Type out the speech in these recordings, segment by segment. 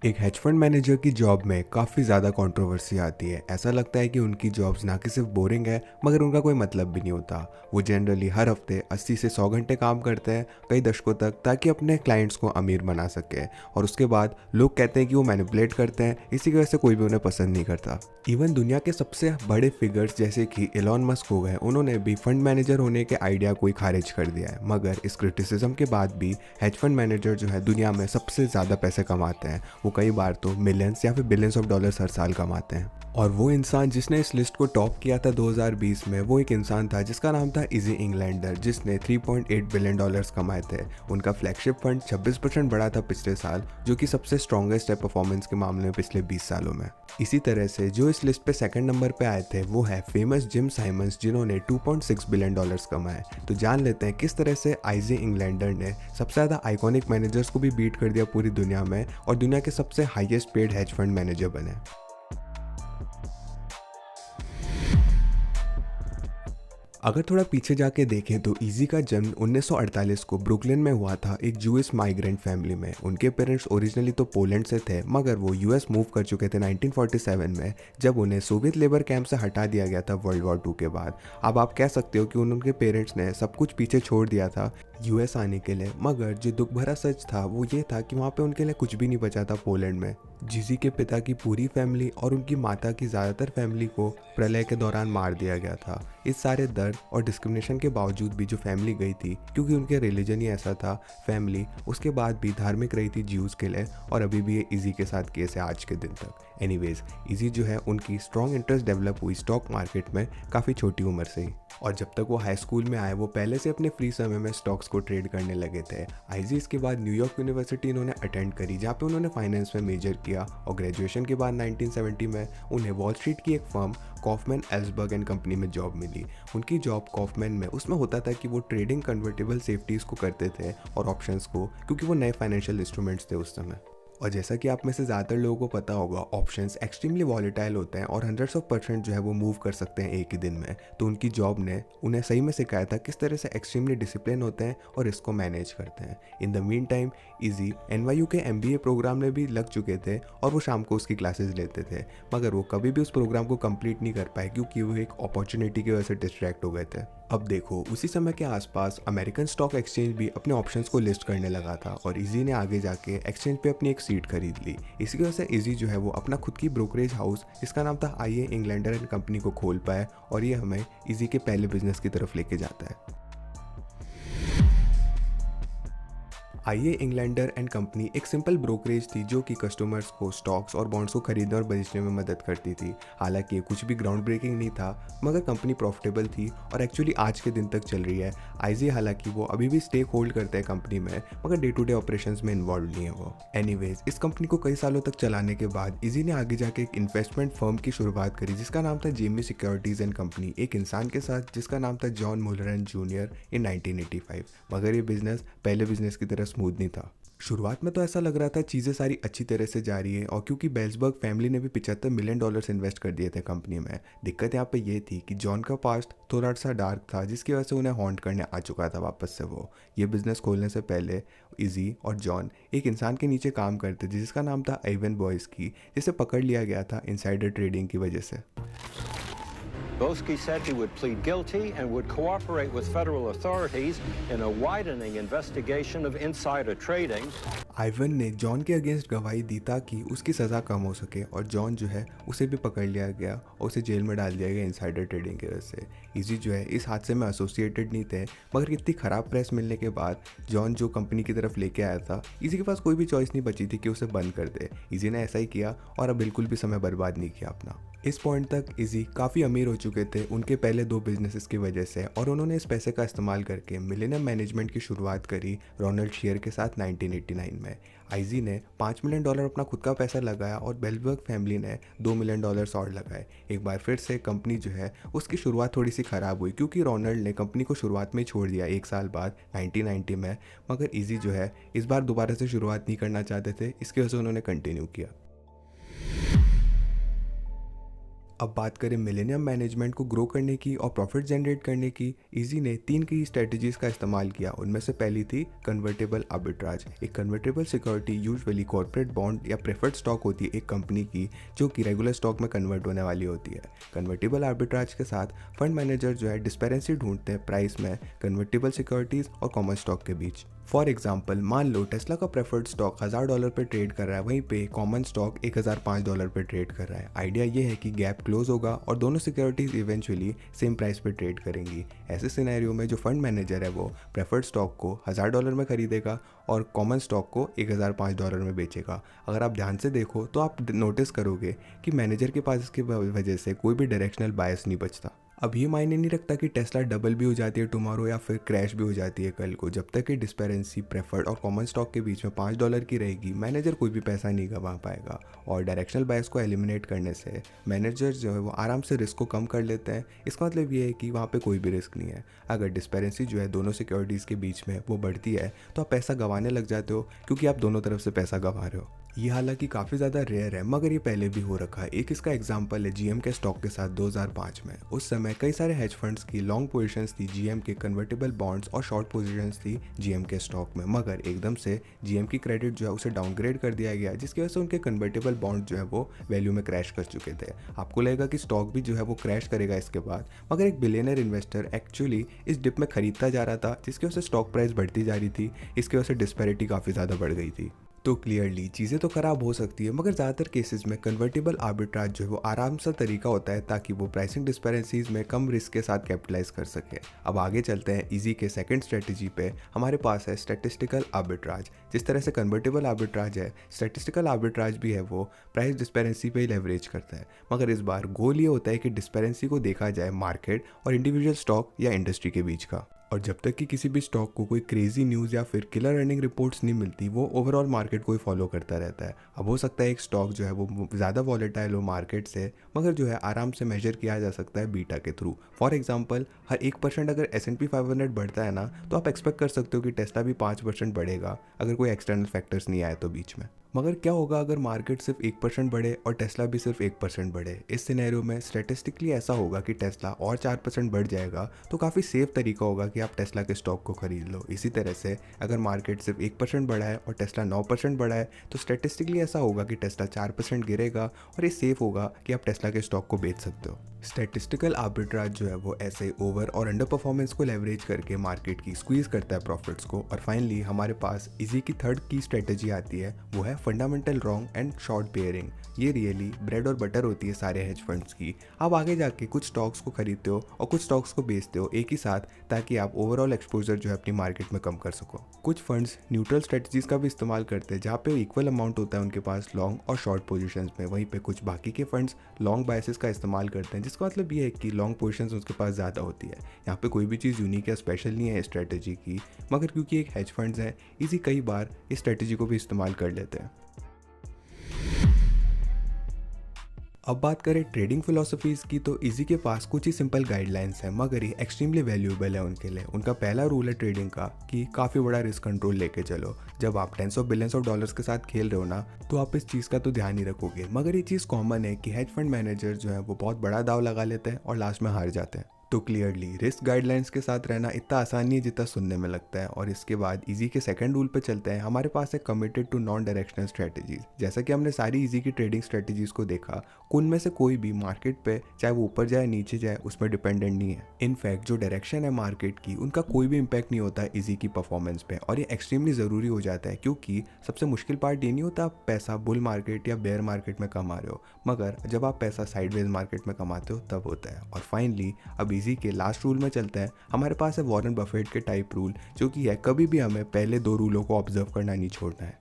एक hedge fund manager की job में काफ़ी ज़्यादा कंट्रोवर्सी आती है। ऐसा लगता है कि उनकी जॉब्स ना कि सिर्फ बोरिंग है, मगर उनका कोई मतलब भी नहीं होता। वो जनरली हर हफ्ते 80 से 100 घंटे काम करते हैं, कई दशकों तक, ताकि अपने क्लाइंट्स को अमीर बना सके। और उसके बाद लोग कहते हैं कि वो मैनिपुलेट करते हैं, इसी की वजह से कोई भी उन्हें पसंद नहीं करता। इवन दुनिया के सबसे बड़े फिगर्स जैसे कि एलॉन मस्क हो गए, उन्होंने भी फंड मैनेजर होने के आइडिया को ही खारिज कर दिया है। मगर इस क्रिटिसिज्म के बाद भी हेज फंड मैनेजर जो है दुनिया में सबसे ज़्यादा पैसे कमाते हैं। वो कई बार तो मिलियंस या फिर बिलियंस ऑफ डॉलर्स हर साल कमाते हैं। और वो इंसान जिसने इस लिस्ट को टॉप किया था 2020 में, वो एक इंसान था जिसका नाम था इजी इंग्लैंडर, जिसने 3.8 बिलियन डॉलर्स कमाए थे। उनका फ्लैगशिप फंड 26% बढ़ा था पिछले साल, जो कि सबसे स्ट्रॉन्गेस्ट है परफॉर्मेंस के मामले में पिछले 20 सालों में। इसी तरह से जो इस लिस्ट पे सेकंड नंबर पे आए थे वो है फेमस जिम साइमंस, जिन्होंने 2.6 बिलियन डॉलर्स कमाए। तो जान लेते हैं किस तरह से आइजी इंग्लैंडर ने सबसे ज़्यादा आइकॉनिक मैनेजर्स को भी बीट कर दिया पूरी दुनिया में, और दुनिया के सबसे highest paid hedge fund manager बने। अगर थोड़ा पीछे जाके देखें तो इजी का जन्म 1948 को ब्रुकलिन में हुआ था, एक जूइश माइग्रेंट फैमिली में। उनके पेरेंट्स ओरिजिनली तो पोलैंड से थे, मगर वो यूएस मूव कर चुके थे 1947 में, जब उन्हें सोवियत लेबर कैंप से हटा दिया गया था वर्ल्ड वॉर 2 के बाद। अब आप कह सकते हो कि उनके पेरेंट्स ने सब कुछ पीछे छोड़ दिया था यूएस आने के लिए, मगर जो दुख भरा सच था वो ये था कि वहाँ पे उनके लिए कुछ भी नहीं बचा था पोलैंड में। जिजी के पिता की पूरी फैमिली और उनकी माता की ज़्यादातर फैमिली को प्रलय के दौरान मार दिया गया था। इस सारे दर्द और डिस्क्रिमिनेशन के बावजूद भी जो फैमिली गई थी, क्योंकि उनके रिलीजन ही ऐसा था, फैमिली उसके बाद भी धार्मिक रही थी ज्यूज़ के लिए, और अभी भी ये इजी के साथ केस है आज के दिन तक। एनीवेज, इजी जो है उनकी स्ट्रॉन्ग इंटरेस्ट डेवलप हुई स्टॉक मार्केट में काफ़ी छोटी उम्र से ही। और जब तक वो हाई स्कूल में आए वो पहले से अपने फ्री समय में स्टॉक्स को ट्रेड करने लगे थे। आईजी इसके बाद न्यूयॉर्क यूनिवर्सिटी इन्होंने अटेंड करी, जहाँ पे उन्होंने फाइनेंस में मेजर किया, और ग्रेजुएशन के बाद 1970 में उन्हें वॉल स्ट्रीट की एक firm Kauffman Ellsberg and company में जॉब मिली। उनकी जॉब कॉफमैन में उसमें होता था कि वो ट्रेडिंग कन्वर्टेबल सेफ्टीज़ को करते थे और ऑप्शंस को, क्योंकि वो नए फाइनेंशियल इंस्ट्रूमेंट्स थे उस समय। और जैसा कि आप में से ज़्यादातर लोगों को पता होगा, ऑप्शंस एक्सट्रीमली वॉलेटाइल होते हैं और हंड्रेड्स ऑफ परसेंट जो है वो मूव कर सकते हैं एक ही दिन में। तो उनकी जॉब ने उन्हें सही में सिखाया था किस तरह से एक्सट्रीमली डिसिप्लिन होते हैं और इसको मैनेज करते हैं। In the mean time easy NYU के एमबीए प्रोग्राम में भी लग चुके थे और वो शाम को उसकी क्लासेस लेते थे, मगर वो कभी भी उस प्रोग्राम को कंप्लीट नहीं कर पाए, क्योंकि वो एक अपॉर्चुनिटी की वजह से डिस्ट्रैक्ट हो गए थे। अब देखो, उसी समय के आसपास अमेरिकन स्टॉक एक्सचेंज भी अपने ऑप्शंस को लिस्ट करने लगा था, और इजी ने आगे जाके एक्सचेंज पे अपनी एक सीट खरीद ली। इसी वजह से इजी जो है वो अपना खुद की ब्रोकरेज हाउस, जिसका नाम था आईए इंग्लैंडर एंड कंपनी, को खोल पाए, और ये हमें इजी के पहले बिजनेस की तरफ लेके जाता है। आईए इंग्लैंडर एंड कंपनी एक सिंपल ब्रोकरेज थी जो कि कस्टमर्स को स्टॉक्स और बॉन्ड्स को खरीदने और बेचने में मदद करती थी। हालांकि ये कुछ भी ग्राउंड ब्रेकिंग नहीं था, मगर कंपनी प्रॉफिटेबल थी और एक्चुअली आज के दिन तक चल रही है। आईजी हालांकि वो अभी भी स्टेक होल्ड करते हैं कंपनी में, मगर डे टू डे ऑपरेशंस में इन्वॉल्व नहीं है वो। एनीवेज, इस कंपनी को कई सालों तक चलाने के बाद इजी ने आगे जाके एक इन्वेस्टमेंट फर्म की शुरुआत करी, जिसका नाम था जेमी सिक्योरिटीज एंड कंपनी, एक इंसान के साथ जिसका नाम था जॉन मुलरन जूनियर, इन 1985। मगर ये बिजनेस पहले बिजनेस की तरह स्मूथ नहीं था। शुरुआत में तो ऐसा लग रहा था चीज़ें सारी अच्छी तरह से जा रही है, और क्योंकि बेल्सबर्ग फैमिली ने भी 75 मिलियन डॉलर्स इन्वेस्ट कर दिए थे कंपनी में। दिक्कत यहाँ पे ये थी कि जॉन का पास्ट थोड़ा सा डार्क था, जिसकी वजह से उन्हें हॉन्ट करने आ चुका था वापस से वो। ये बिजनेस खोलने से पहले इजी और जॉन एक इंसान के नीचे काम करते थे जिसका नाम था आइवन बॉयस्की, जिसे पकड़ लिया गया था इनसाइडर ट्रेडिंग की वजह से। Boesky said he would plead guilty and would cooperate with federal authorities in a widening investigation of insider trading. Ivan ने जॉन के अगेंस्ट गवाही दी ताकि उसकी सज़ा कम हो सके, और जॉन जो है उसे भी पकड़ लिया गया और उसे जेल में डाल दिया गया इनसाइडर ट्रेडिंग की वजह से। इजी जो है इस हादसे में एसोसिएटेड नहीं थे, मगर इतनी ख़राब प्रेस मिलने के बाद जॉन जो कंपनी की तरफ लेके आया था, इजी के पास कोई भी चॉइस नहीं बची थी कि उसे बंद कर दे। इजी ने ऐसा ही किया और अब बिल्कुल भी समय बर्बाद नहीं किया अपना। इस पॉइंट तक इजी काफ़ी अमीर हो चुके थे उनके पहले 2 बिजनेसेस की वजह से, और उन्होंने इस पैसे का इस्तेमाल करके मिलेनियम मैनेजमेंट की शुरुआत करी रोनाल्ड शेयर के साथ 1989 में। आईजी ने $5 मिलियन अपना खुद का पैसा लगाया और बेल्सबर्ग फैमिली ने $2 मिलियन और लगाए। एक बार फिर से कंपनी जो है उसकी शुरुआत थोड़ी सी ख़राब हुई, क्योंकि रोनाल्ड ने कंपनी को शुरुआत में ही छोड़ दिया 1 साल बाद 1990 में, मगर इजी जो है इस बार दोबारा से शुरुआत नहीं करना चाहते थे, इसकी वजह से उन्होंने कंटिन्यू किया। अब बात करें मिलेनियम मैनेजमेंट को ग्रो करने की और प्रॉफिट जनरेट करने की, इजी ने 3 की स्ट्रेटजीज का इस्तेमाल किया। उनमें से पहली थी कन्वर्टेबल आर्बिट्राज। एक convertible security usually corporate bond या प्रेफर्ड स्टॉक होती है एक कंपनी की, जो कि रेगुलर स्टॉक में कन्वर्ट होने वाली होती है। कन्वर्टेबल आर्बिट्राज के साथ फंड मैनेजर जो है डिस्पेरेंसी ढूंढते हैं प्राइस में कन्वर्टेबल सिक्योरिटीज और कॉमन स्टॉक के बीच। फॉर एग्जाम्पल, मान लो टेस्ला का प्रेफर्ड स्टॉक $1000 पे ट्रेड कर रहा है, वहीं पे कॉमन स्टॉक $1005 पे ट्रेड कर रहा है। आइडिया ये है कि गैप क्लोज होगा और दोनों सिक्योरिटीज इवेंचुअली सेम प्राइस पे ट्रेड करेंगी। ऐसे सिनेरियो में जो फंड मैनेजर है वो प्रेफर्ड स्टॉक को $1000 में खरीदेगा और कॉमन स्टॉक को $1005 में बेचेगा। अगर आप ध्यान से देखो तो आप नोटिस करोगे कि मैनेजर के पास इसकी वजह से कोई भी डायरेक्शनल बायस नहीं बचता। अब ये मायने नहीं रखता कि टेस्ला डबल भी हो जाती है टुमारो या फिर क्रैश भी हो जाती है कल को। जब तक कि डिस्पेरेंसी प्रेफर्ड और कॉमन स्टॉक के बीच में $5 की रहेगी, मैनेजर कोई भी पैसा नहीं गंवा पाएगा। और डायरेक्शनल बायस को एलिमिनेट करने से मैनेजर जो है वो आराम से रिस्क को कम कर लेते हैं। इसका मतलब ये है कि वहाँ पे कोई भी रिस्क नहीं है। अगर डिस्पेरेंसी जो है दोनों सिक्योरिटीज़ के बीच में वो बढ़ती है तो आप पैसा गंवाने लग जाते हो, क्योंकि आप दोनों तरफ से पैसा गंवा रहे हो। ये हालांकि काफ़ी ज़्यादा रेयर है, मगर ये पहले भी हो रखा है। एक इसका एग्जांपल है जीएम के स्टॉक के साथ 2005 में। उस समय कई सारे हेज फंड्स की लॉन्ग पोजीशंस थी जीएम के कन्वर्टेबल बॉन्ड्स और शॉर्ट पोजीशंस थी जीएम के स्टॉक में, मगर एकदम से जीएम की क्रेडिट जो है उसे डाउनग्रेड कर दिया गया, जिसकी वजह से उनके कन्वर्टेबल बॉन्ड जो है वो वैल्यू में क्रैश कर चुके थे। आपको लगेगा कि स्टॉक भी जो है वो क्रैश करेगा इसके बाद, मगर एक बिलियनर इन्वेस्टर एक्चुअली इस डिप में खरीदता जा रहा था, जिसकी वजह से स्टॉक प्राइस बढ़ती जा रही थी। इसकी वजह से डिस्पैरिटी काफ़ी ज़्यादा बढ़ गई थी। तो क्लियरली चीज़ें तो ख़राब हो सकती है, मगर ज़्यादातर केसेस में कन्वर्टेबल आर्बिट्राज जो है वो आराम सा तरीका होता है ताकि वो प्राइसिंग डिस्पेरेंसीज में कम रिस्क के साथ कैपिटलाइज कर सके। अब आगे चलते हैं इजी के सेकंड स्ट्रेटजी पे। हमारे पास है स्टैटिस्टिकल आर्बिट्राज। जिस तरह से कन्वर्टेबल आर्बिट्राज है, स्टैटिस्टिकल आर्बिट्राज भी है वो प्राइस डिस्पेरेंसी पे ही लेवरेज करता है, मगर इस बार गोल ये होता है कि डिस्पेरेंसी को देखा जाए मार्केट और इंडिविजुअल स्टॉक या इंडस्ट्री के बीच का। और जब तक कि किसी भी स्टॉक को कोई क्रेजी न्यूज़ या फिर किलर अर्निंग रिपोर्ट्स नहीं मिलती, वो ओवरऑल मार्केट को ही फॉलो करता रहता है। अब हो सकता है एक स्टॉक जो है वो ज़्यादा वॉलेटाइल हो मार्केट से, मगर जो है आराम से मेजर किया जा सकता है बीटा के थ्रू। फॉर एग्जांपल, हर 1% अगर S&P 500 बढ़ता है ना, तो आप एक्सपेक्ट कर सकते हो कि टेस्ला भी 5% बढ़ेगा, अगर कोई एक्सटर्नल फैक्टर्स नहीं आए तो बीच में। मगर क्या होगा अगर मार्केट सिर्फ 1% बढ़े और टेस्ला भी सिर्फ 1% बढ़े? इस सिनेरियो में स्टैटिस्टिकली ऐसा होगा कि टेस्ला और 4% बढ़ जाएगा, तो काफ़ी सेफ तरीका होगा कि आप टेस्ला के स्टॉक को खरीद लो। इसी तरह से अगर मार्केट सिर्फ 1% बढ़ा है और टेस्ला 9% बढ़ा है, तो स्टैटिस्टिकली ऐसा होगा कि टेस्ला 4% गिरेगा और ये सेफ होगा कि आप टेस्ला के स्टॉक को बेच सकते हो। स्टैटिस्टिकल आर्बिट्राज जो है वो ऐसे ओवर और अंडर परफॉर्मेंस को लेवरेज करके मार्केट की स्क्वीज करता है प्रॉफिट्स को। और फाइनली हमारे पास इजी की थर्ड की स्ट्रेटजी आती है, वो है fundamental wrong and short pairing. ये रियली ब्रेड और बटर होती है सारे हेज फंड्स की। आप आगे जाके कुछ स्टॉक्स को खरीदते हो और कुछ स्टॉक्स को बेचते हो एक ही साथ, ताकि आप ओवरऑल एक्सपोजर जो है अपनी मार्केट में कम कर सको। कुछ फंड्स न्यूट्रल स्ट्रेटजीज का भी इस्तेमाल करते हैं, जहाँ पे इक्वल अमाउंट होता है उनके पास लॉन्ग और शॉर्ट पोजीशंस में। वहीं पे कुछ बाकी के फंड्स लॉन्ग बायसेस का इस्तेमाल करते हैं, जिसका मतलब ये है कि लॉन्ग पोजीशंस उसके पास ज़्यादा होती है। यहाँ पे कोई भी चीज़ यूनिक या स्पेशल नहीं है इस स्ट्रेटजी की, मगर क्योंकि एक हेज फंड्स है, इसी कई बार इस स्ट्रेटजी को भी इस्तेमाल कर लेते हैं। अब बात करें ट्रेडिंग फिलोसफीज़ की, तो इजी के पास कुछ ही सिंपल गाइडलाइंस हैं, मगर ये एक्सट्रीमली वैल्यूएबल है उनके लिए। उनका पहला रूल है ट्रेडिंग का कि काफ़ी बड़ा रिस्क कंट्रोल लेके चलो। जब आप tens of billions of dollars के साथ खेल रहे हो ना, तो आप इस चीज़ का तो ध्यान ही रखोगे। मगर ये चीज़ कॉमन है कि हेज फंड मैनेजर जो है वो बहुत बड़ा दाव लगा लेते हैं और लास्ट में हार जाते हैं। तो क्लियरली रिस्क गाइडलाइंस के साथ रहना इतना आसान नहीं है जितना सुनने में लगता है। और इसके बाद इजी के सेकंड रूल पे चलते हैं। हमारे पास है committed to non directional strategies. जैसा कि हमने सारी इजी की ट्रेडिंग स्ट्रेटजीज को देखा, उनमें से कोई भी मार्केट पे चाहे वो ऊपर जाए नीचे जाए उसमें डिपेंडेंट नहीं है। इनफैक्ट जो डायरेक्शन है मार्केट की, उनका कोई भी इंपैक्ट नहीं होता है इजी की परफॉर्मेंस पे। और ये एक्सट्रीमली ज़रूरी हो जाता है, क्योंकि सबसे मुश्किल पार्ट ये नहीं होता आप पैसा बुल मार्केट या बेयर मार्केट में कमा रहे हो, मगर जब आप पैसा साइडवेज मार्केट में कमाते हो तब होता है। और फाइनली अब इजी के लास्ट रूल में चलते हैं। हमारे पास है वॉरेन बफेट के टाइप रूल, जो कि है कभी भी हमें पहले 2 रूलों को ऑब्जर्व करना नहीं छोड़ना है।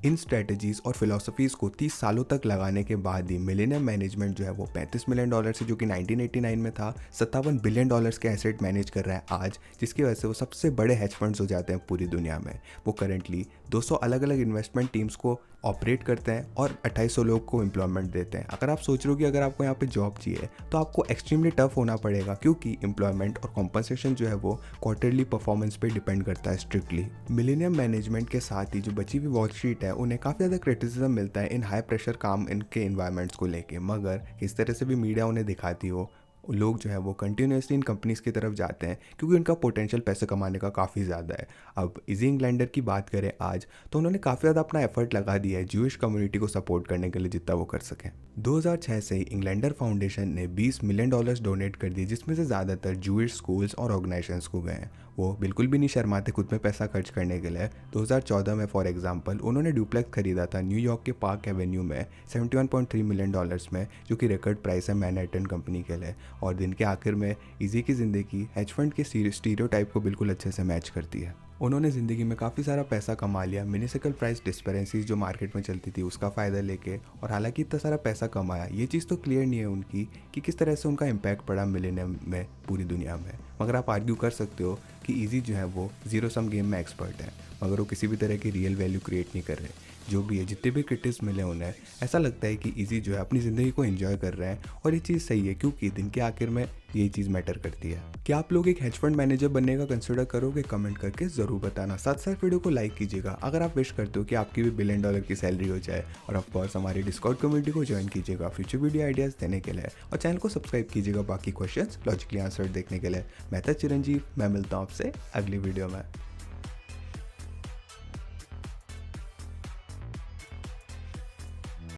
इन स्ट्रेटजीज और फिलोसफीज़ को 30 सालों तक लगाने के बाद ही मिलेनियम मैनेजमेंट जो है वो $35 मिलियन से, जो कि 1989 में था, $57 बिलियन के एसेट मैनेज कर रहा है आज, जिसकी वजह से वो सबसे बड़े हेज फंड्स हो जाते हैं पूरी दुनिया में। वो करंटली 200 अलग अलग इन्वेस्टमेंट टीम्स को ऑपरेट करते हैं और 2800 लोग को एम्प्लॉयमेंट देते हैं। अगर आप सोच रहे हो कि अगर आपको यहाँ पे जॉब चाहिए, तो आपको एक्सट्रीमली टफ होना पड़ेगा, क्योंकि एम्प्लॉयमेंट और कॉम्पनसेशन जो है वो क्वार्टरली परफॉर्मेंस पे डिपेंड करता है स्ट्रिक्टली। मिलेनियम मैनेजमेंट के साथ ही जो बची हुई वॉल स्ट्रीट है है उन्हें काफ़ी ज़्यादा क्रिटिसिज्म मिलता है इन हाई प्रेशर काम इनके इन्वायरमेंट्स को लेके, मगर किस तरह से भी मीडिया उन्हें दिखाती हो, लोग जो है वो कंटिन्यूसली इन कंपनीज़ की तरफ जाते हैं क्योंकि उनका पोटेंशियल पैसे कमाने का काफ़ी ज़्यादा है। अब इजी इंग्लैंडर की बात करें आज, तो उन्होंने काफ़ी ज़्यादा अपना एफर्ट लगा दिया है ज्यूइश कम्युनिटी को सपोर्ट करने के लिए जितना वो कर सकें। 2006 से ही इंग्लैंडर फाउंडेशन ने $20 मिलियन डोनेट कर दिए, जिसमें से ज़्यादातर ज्यूइश स्कूल्स और ऑर्गेनाइजेशंस को गए हैं। वो बिल्कुल भी नहीं शर्माते खुद में पैसा खर्च करने के लिए। 2014 में फॉर एग्जांपल उन्होंने डुप्लेक्स खरीदा था न्यूयॉर्क के पार्क एवेन्यू में $71.3 मिलियन में, जो कि रिकॉर्ड प्राइस है मैनहट्टन कंपनी के लिए। और दिन के आखिर में इजी की ज़िंदगी हेज फंड के स्टीरियोटाइप को बिल्कुल अच्छे से मैच करती है। उन्होंने ज़िंदगी में काफ़ी सारा पैसा कमा लिया म्यूनिसिपल प्राइस डिस्पेरेंसीज जो मार्केट में चलती थी उसका फ़ायदा लेके, और हालांकि इतना सारा पैसा कमाया, ये चीज़ तो क्लियर नहीं है उनकी कि किस तरह से उनका इम्पैक्ट पड़ा मिलेनियम में पूरी दुनिया में। मगर आप आर्ग्यू कर सकते हो कि इजी जो है वो जीरो सम गेम में एक्सपर्ट है, मगर वो किसी भी तरह की रियल वैल्यू क्रिएट नहीं कर रहे। जो भी है, जितने भी क्रिटिक्स मिले उन्हें, ऐसा लगता है कि इजी जो है अपनी ज़िंदगी को एंजॉय कर रहे हैं, और ये चीज़ सही है क्योंकि दिन के आखिर में यही चीज़ मैटर करती है। क्या आप लोग एक हेज फंड मैनेजर बनने का कंसिडर करोगे? कमेंट करके ज़रूर बताना। साथ साथ वीडियो को लाइक कीजिएगा अगर आप विश करते हो कि आपकी भी $1 बिलियन की सैलरी हो जाए, और ऑफ कोर्स हमारी डिस्कॉर्ड कम्युनिटी को ज्वाइन कीजिएगा फ्यूचर वीडियो आइडियाज़ देने के लिए, और चैनल को सब्सक्राइब कीजिएगा बाकी क्वेश्चंस लॉजिकली आंसर देखने के लिए। मैं था चिरंजीव, मैं मिलता हूँ आपसे अगली वीडियो में।